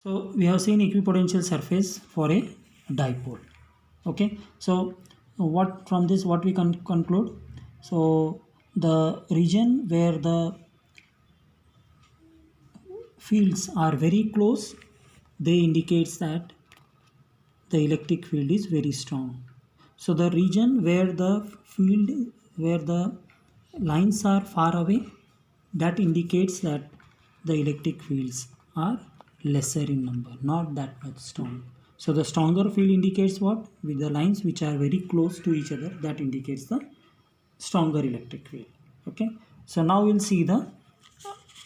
So we have seen equipotential surface for a dipole. Okay, so what from this what we can conclude? So the region where the fields are very close, they indicates that the electric field is very strong. So the region where the lines are far away, that indicates that the electric fields are lesser in number, not that much strong. So the stronger field indicates what? With the lines which are very close to each other, that indicates the stronger electric field. Okay, so now we'll see the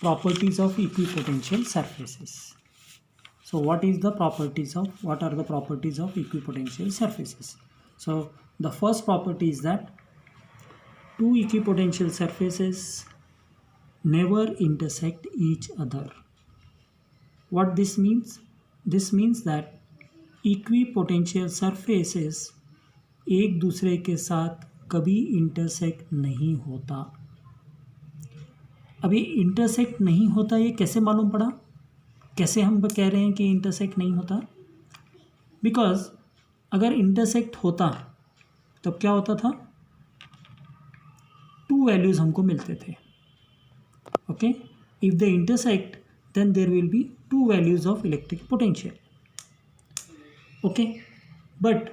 properties of equipotential surfaces. So what are the properties of equipotential surfaces? So the first property is that two equipotential surfaces never intersect each other. What this means? This means that equipotential surfaces एक दूसरे के साथ कभी intersect नहीं होता. अभी intersect नहीं होता ये कैसे मालूम पड़ा? कैसे हम कह रहे हैं कि इंटरसेक्ट नहीं होता? बिकॉज अगर इंटरसेक्ट होता तब क्या होता था? टू वैल्यूज़ हमको मिलते थे. Okay, if they intersect then there will be two values of electric potential. Okay, but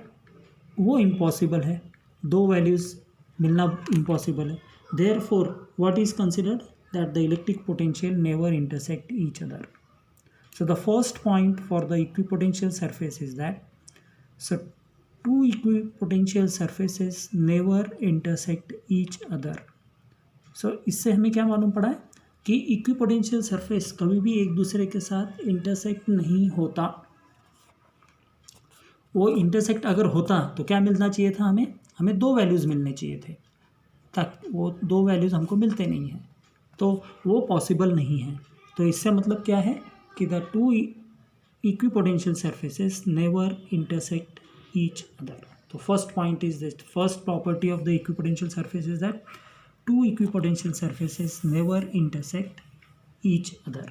वो इम्पॉसिबल है, दो वैल्यूज़ मिलना इम्पॉसिबल है. Therefore what is considered? That the electric potential never intersect each other. So the first point for the equipotential surface is that two equipotential surfaces never intersect each other. So इससे हमें क्या मालूम पड़ा है कि equipotential surface कभी भी एक दूसरे के साथ intersect नहीं होता. वो intersect अगर होता तो क्या मिलना चाहिए था? हमें दो वैल्यूज़ मिलने चाहिए थे, तक वो दो वैल्यूज़ हमको मिलते नहीं हैं, तो वो पॉसिबल नहीं है. तो इससे मतलब क्या है कि the two equipotential surfaces never intersect each other. So first point is this, first property of the equipotential surface is that two equipotential surfaces never intersect each other.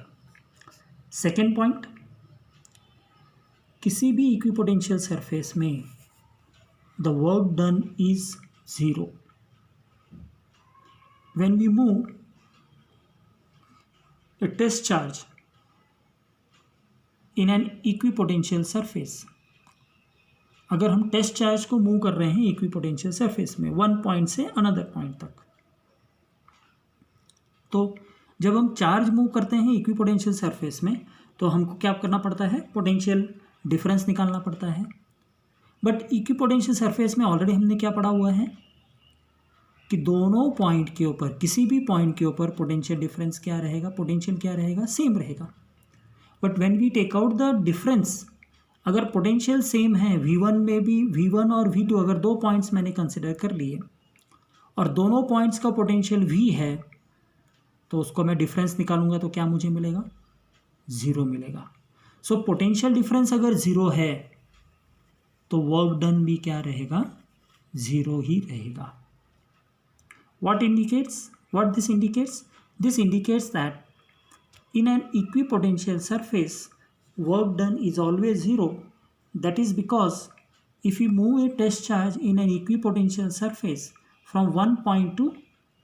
Second point, किसी भी equipotential surface में the work done is zero. When we move a test charge in an equipotential surface, अगर हम test charge को move कर रहे हैं equipotential surface में वन पॉइंट से अनदर पॉइंट तक, तो जब हम चार्ज मूव करते हैं इक्विपोटेंशियल सरफेस में तो हमको क्या करना पड़ता है? पोटेंशियल डिफरेंस निकालना पड़ता है. बट इक्विपोटेंशियल सरफेस में ऑलरेडी हमने क्या पढ़ा हुआ है कि दोनों पॉइंट के ऊपर, किसी भी पॉइंट के ऊपर पोटेंशियल डिफरेंस क्या रहेगा? पोटेंशियल क्या रहेगा? सेम रहेगा. But when we take out the difference, अगर पोटेंशियल सेम है V1 में भी, V1 और V2 अगर दो पॉइंट्स मैंने कंसिडर कर लिए और दोनों पॉइंट्स का पोटेंशियल V है, तो उसको मैं डिफरेंस निकालूंगा तो क्या मुझे मिलेगा? ज़ीरो मिलेगा. सो पोटेंशियल डिफरेंस अगर ज़ीरो है तो वर्क डन भी क्या रहेगा? ज़ीरो ही रहेगा. What indicates? What this indicates? This indicates that in an equipotential surface, work done is always zero. That is because if you move a test charge in an equipotential surface from one point to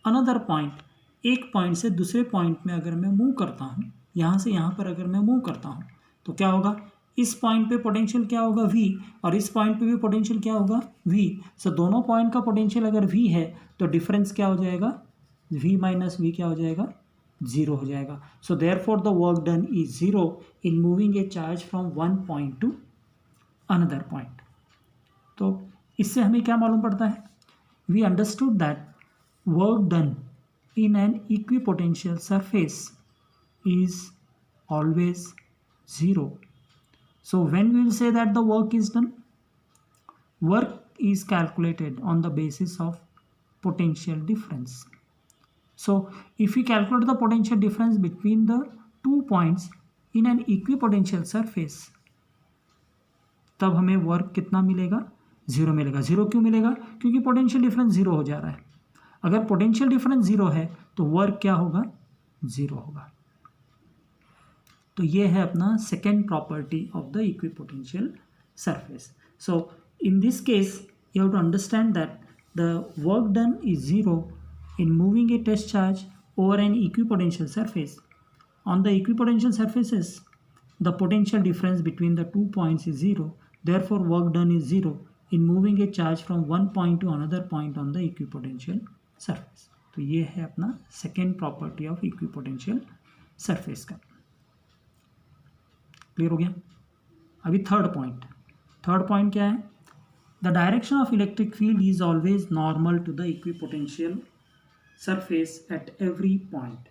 another point, एक point से दूसरे point में अगर मैं move करता हूँ, यहाँ से यहाँ पर अगर मैं मूव करता हूँ, तो क्या होगा? इस पॉइंट पे पोटेंशियल क्या होगा? V, और इस पॉइंट पे भी पोटेंशियल क्या होगा? V. सो दोनों पॉइंट का पोटेंशियल अगर V है तो डिफरेंस क्या हो जाएगा? V माइनस V क्या हो जाएगा? ज़ीरो हो जाएगा. So therefore the work done is zero in moving a charge from one point to another point. तो इससे हमें क्या मालूम पड़ता है? We understood that work done in an equipotential surface is always zero. So when we will say that the work is done, work is calculated on the basis of potential difference. So if we calculate the potential difference between the two points in an equipotential surface, तब हमें work कितना मिलेगा? Zero मिलेगा. Zero क्यों मिलेगा? क्योंकि potential difference zero हो जा रहा है. अगर पोटेंशियल डिफरेंस ज़ीरो है तो वर्क क्या होगा? ज़ीरो होगा. तो ये है अपना second property of the equipotential surface. So in this case you have to understand that the work done is zero in moving a test charge over an equipotential surface. On the equipotential surfaces the potential difference between the 2 points is zero, therefore work done is zero in moving a charge from one point to another point on the equipotential surface. तो ये है अपना second property of equipotential surface का. Clear हो गया. अभी third point क्या है? The direction of electric field is always normal to the equipotential surface at every point.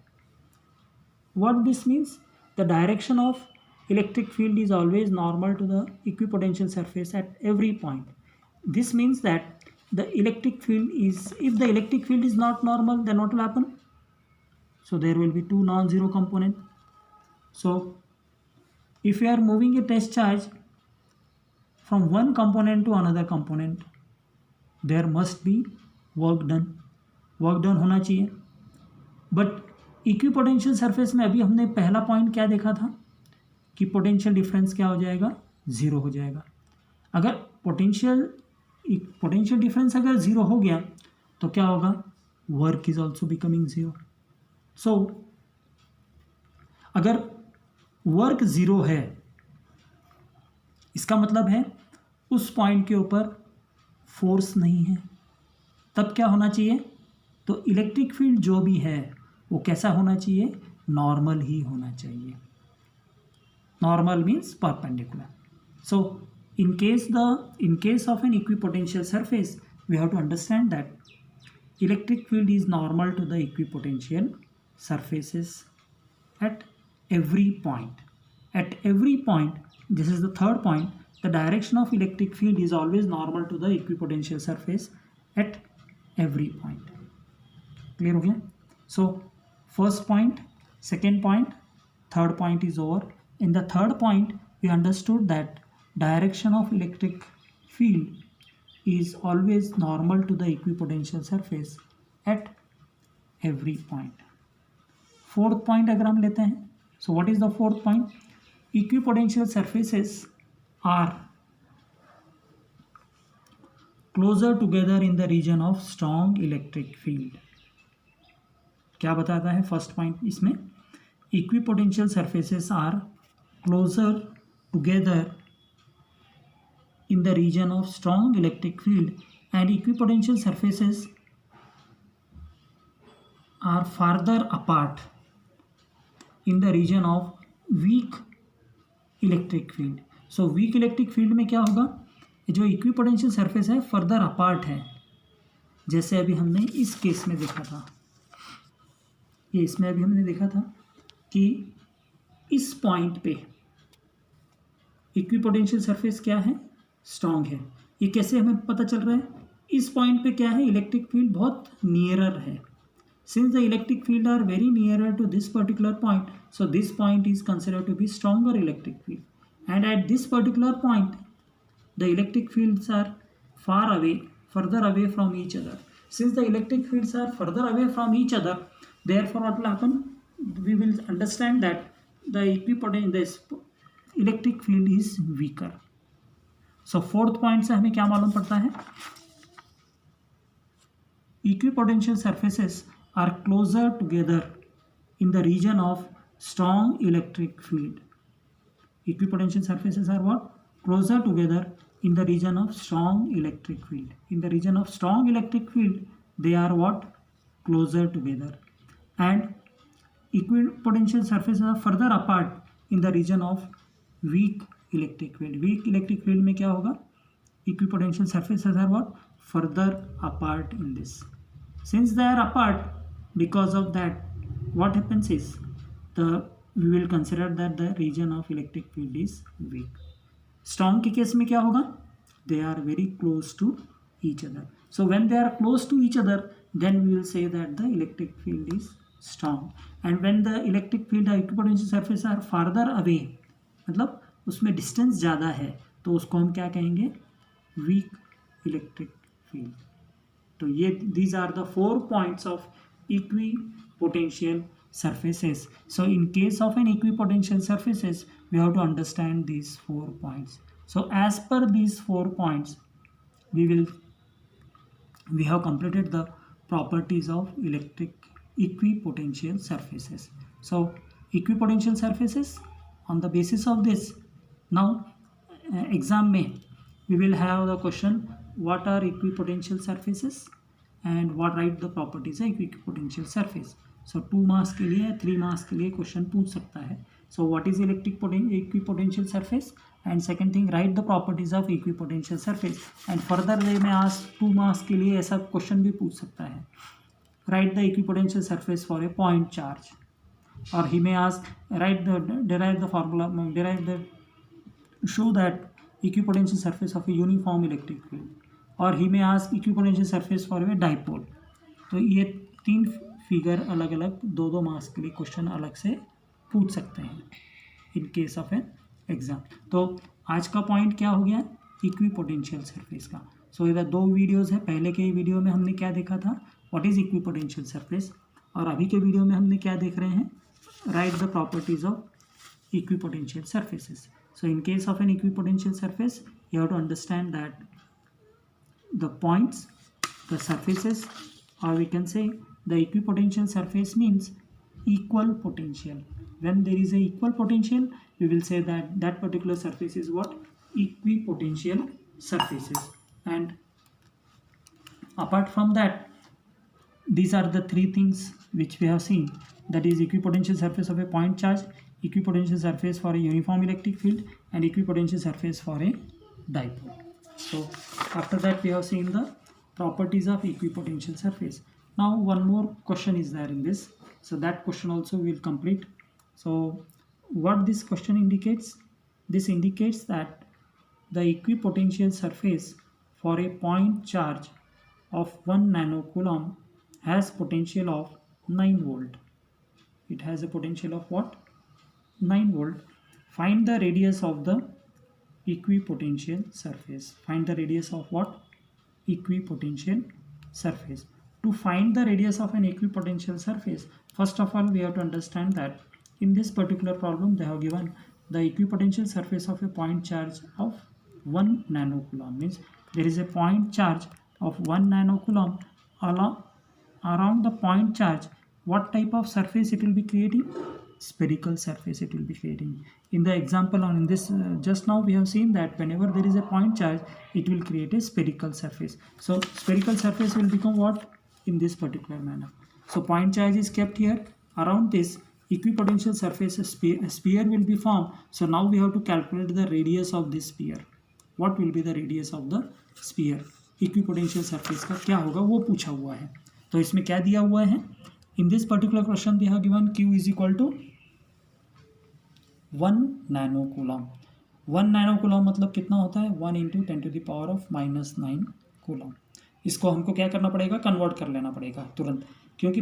What this means? The direction of electric field is always normal to the equipotential surface at every point. This means that the electric field is, if the electric field is not normal, then what will happen? So there will be two non-zero components. So if you are moving a test charge from one component to another component, there must be work done. Work done होना चाहिए. But equipotential surface में अभी हमने पहला point क्या देखा था कि पोटेंशियल डिफरेंस क्या हो जाएगा? ज़ीरो हो जाएगा. अगर पोटेंशियल डिफरेंस अगर ज़ीरो हो गया तो क्या होगा? Work is also becoming zero. So अगर वर्क ज़ीरो है, इसका मतलब है उस पॉइंट के ऊपर फोर्स नहीं है. तब क्या होना चाहिए? तो इलेक्ट्रिक फील्ड जो भी है वो कैसा होना चाहिए? नॉर्मल ही होना चाहिए. Normal means perpendicular. So in case of an equipotential surface, we have to understand that electric field is normal to the equipotential surfaces at every point. At every point, this is the third point, the direction of electric field is always normal to the equipotential surface at every point. Clear हो गया? So first point, second point, third point is over. In the third point, we understood that direction of electric field is always normal to the equipotential surface at every point. Fourth point अगर हम लेते हैं, so what is the fourth point? Equipotential surfaces are closer together in the region of strong electric field. क्या बताता है first point इसमें? Equipotential surfaces are closer together in the region of strong electric field, and equipotential surfaces are farther apart in the region of weak electric field. So weak electric field में क्या होगा? जो equipotential surface है further apart है, जैसे अभी हमने इस केस में देखा था. ये इसमें अभी हमने देखा था कि इस पॉइंट पे इक्विपोटेंशियल सरफेस क्या है? स्ट्रॉन्ग है. ये कैसे हमें पता चल रहा है? इस पॉइंट पे क्या है? इलेक्ट्रिक फील्ड बहुत नियरर है. Since the electric field are very nearer to this particular point, so this point is considered to be stronger electric field. And at this particular point the electric fields are further away from each other. Since the electric fields are further away from each other, therefore what will happen? We will understand that the electric field is weaker. So fourth point से हमें क्या मालूम पड़ता है? Equipotential surfaces are closer together in the region of strong electric field. Equipotential surfaces are what? Closer together in the region of strong electric field. In the region of strong electric field, they are what? Closer together. And equipotential surfaces are further apart in the region of weak electric field. Weak electric field में क्या होगा? Equipotential surfaces are what? Further apart in this. Since they are apart, because of that, what happens is we will consider that the region of electric field is weak. Strong के case में क्या होगा? They are very close to each other. So when they are close to each other, then we will say that the electric field is strong. And when the electric field equipotential surface are farther away, मतलब उसमें distance ज़्यादा है, तो उसको हम क्या कहेंगे? Weak electric field. तो ये these are the 4 points of equipotential surfaces. So in case of an equipotential surfaces, we have to understand these 4 points. So as per these 4 points, we have completed the properties of electric equipotential surfaces. So equipotential surfaces, on the basis of this, now exam में we will have the question, what are equipotential surfaces and what write the properties of equipotential surface. So 2 marks के लिए 3 marks के लिए question पूछ सकता है. So what is equipotential surface, and second thing, write the properties of equipotential surface. And further they may ask 2 marks के लिए ऐसा क्वेश्चन भी पूछ सकता है, write the equipotential surface for a point charge, or he may ask show that equipotential surface of a uniform electric field, और ही में ask equipotential surface for a dipole. तो ये 3 फिगर अलग अलग 2-2 मार्क्स के लिए क्वेश्चन अलग से पूछ सकते हैं in case of an exam. तो आज का पॉइंट क्या हो गया, इक्विपोटेंशियल सरफेस का. सो इधर 2 वीडियोस है. पहले के वीडियो में हमने क्या देखा था, व्हाट इज इक्विपोटेंशियल सरफेस, और अभी के वीडियो में हमने क्या देख रहे हैं, right the properties of equipotential surfaces. So in case of an equipotential surface, you have to understand that the points, the surfaces, or we can say the equipotential surface means equal potential. When there is a equal potential, we will say that that particular surface is what, equipotential surfaces. And apart from that, these are the 3 things which we have seen, that is equipotential surface of a point charge, equipotential surface for a uniform electric field, and equipotential surface for a dipole. So after that we have seen the properties of equipotential surface. Now one more question is there in this, so that question also will complete. So what this question indicates, this indicates that the equipotential surface for a point charge of 1 nanocoulomb has potential of 9 volt. It has a potential of what, 9 volt. Find the radius of the equipotential surface. Find the radius of what, equipotential surface. To find the radius of an equipotential surface, first of all we have to understand that in this particular problem they have given the equipotential surface of a point charge of 1 nanocoulomb. Means there is a point charge of 1 nanocoulomb around the point charge. What type of surface it will be creating, spherical surface it will be creating. In the example on in this just now we have seen that whenever there is a point charge, it will create a spherical surface. So spherical surface will become what, in this particular manner. So point charge is kept here. Around this equipotential surface, a sphere will be formed. So now we have to calculate the radius of this sphere. What will be the radius of the sphere? Equipotential surface का क्या होगा वो पूछा हुआ है. तो इसमें क्या दिया हुआ है, in this particular question they have given Q is equal to 1 nanocoulomb. 1 nanocoulomb मतलब कितना होता है, 1 × 10⁻⁻9 कूलम. इसको हमको क्या करना पड़ेगा, कन्वर्ट कर लेना पड़ेगा तुरंत, क्योंकि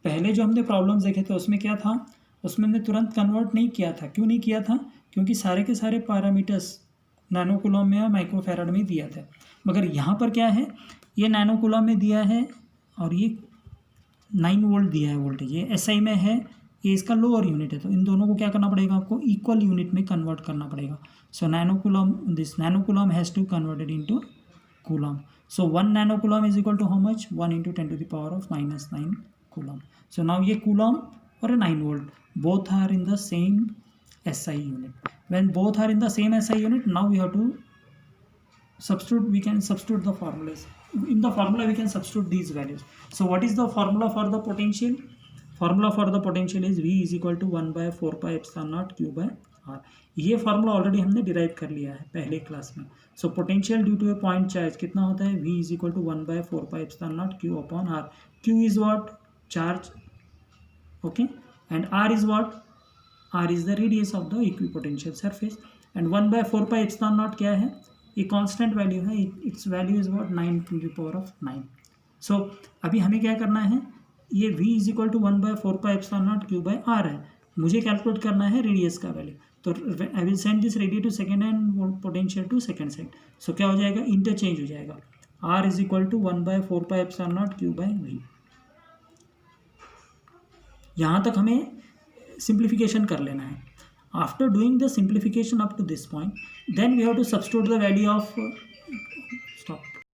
पहले जो हमने प्रॉब्लम्स देखे थे उसमें क्या था, उसमें हमने तुरंत कन्वर्ट नहीं किया था. क्यों नहीं किया था, क्योंकि सारे के सारे पैरामीटर्स नैनोकूलम में या माइक्रोफैराड में दिया था. मगर यहाँ पर क्या है, ये नैनोकूलम में दिया है और ये 9 वोल्ट दिया है वोल्टेज, ये SI में है, ये इसका लोअर यूनिट है. तो इन दोनों को क्या करना पड़ेगा, आपको इक्वल यूनिट में कन्वर्ट करना पड़ेगा. So nanocoulomb, this nanocoulomb has to converted into coulomb. So 1 nanocoulomb is equal to how much, 1 × 10⁻⁻9 coulomb. So now ये कूलम और 9 volt both are in the same SI unit. When both are in the same SI unit, now we have to substitute, we can substitute the formulas. In the formula we can substitute these values. So what is the formula for the potential? Formula for the potential is V is equal to 1/4πε0 Q/r. ये formula already हमने derive कर लिया है पहले class में. So potential due to a point charge कितना होता है, V is equal to 1/4πε0 Q/r. Q is what, charge, okay, and R is what, R is the radius of the equipotential surface, and 1/4πε0 क्या है, ये constant value है, it's value is what, 9⁻⁹. सो अभी हमें क्या करना है, ये V is equal to 1/4πε0 Q/r है, मुझे कैलकुलेट करना है रेडियस का वैल्यू. तो I will send this radius to second and potential to second side. So क्या हो जाएगा, इंटरचेंज हो जाएगा. R is equal to 1/4πε0 Q/V. यहाँ तक हमें सिंप्लीफिकेशन कर लेना है. After doing the simplification up to this point, then we have to substitute the value of